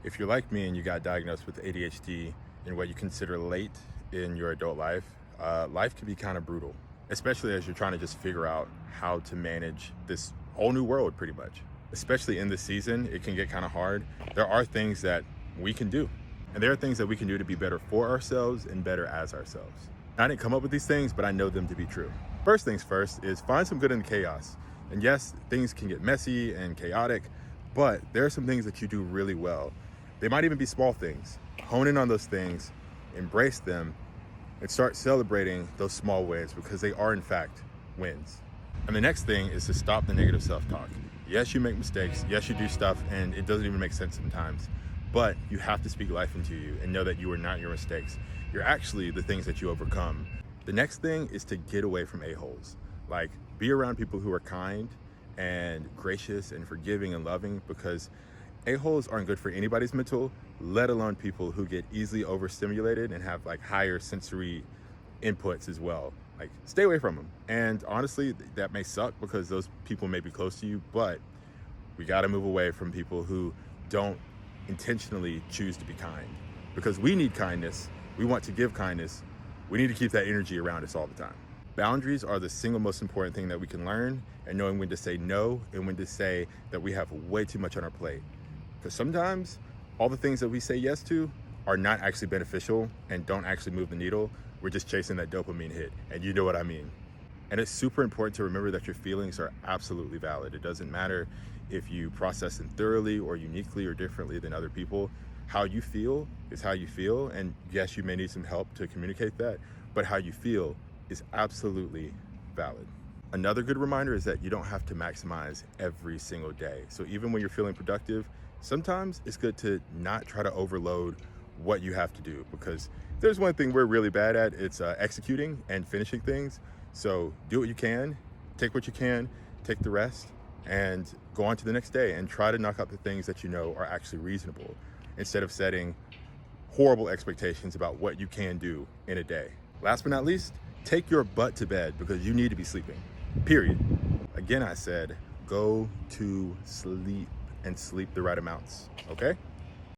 If you're like me and you got diagnosed with ADHD in what you consider late in your adult life, life can be kind of brutal, especially as you're trying to just figure out how to manage this whole new world pretty much. Especially in this season, it can get kind of hard. There are things that we can do, and there are things that we can do to be better for ourselves and better as ourselves. I didn't come up with these things, but I know them to be true. First things first is find some good in the chaos. And yes, things can get messy and chaotic, but there are some things that you do really well. They might even be small things. Hone in on those things, embrace them, and start celebrating those small wins because they are in fact wins. And the next thing is to stop the negative self-talk. Yes, you make mistakes. Yes, you do stuff and it doesn't even make sense sometimes, but you have to speak life into you and know that you are not your mistakes. You're actually the things that you overcome. The next thing is to get away from a-holes. Like, be around people who are kind and gracious and forgiving and loving, because a-holes aren't good for anybody's mental, let alone people who get easily overstimulated and have like higher sensory inputs as well. Like, stay away from them. And honestly, that may suck because those people may be close to you, but we got to move away from people who don't intentionally choose to be kind, because we need kindness. We want to give kindness. We need to keep that energy around us all the time. Boundaries are the single most important thing that we can learn, and knowing when to say no and when to say that we have way too much on our plate. Because sometimes all the things that we say yes to are not actually beneficial and don't actually move the needle. We're just chasing that dopamine hit, and you know what I mean. And it's super important to remember that your feelings are absolutely valid. It doesn't matter if you process them thoroughly or uniquely or differently than other people. How you feel is how you feel, and yes, you may need some help to communicate that, but how you feel is absolutely valid. Another good reminder is that you don't have to maximize every single day. So even when you're feeling productive, sometimes it's good to not try to overload what you have to do, because if there's one thing we're really bad at, it's executing and finishing things. So do what you can, take what you can, take the rest, and go on to the next day and try to knock out the things that you know are actually reasonable, instead of setting horrible expectations about what you can do in a day. Last but not least, take your butt to bed, because you need to be sleeping, period. Again, I said, go to sleep and sleep the right amounts, okay?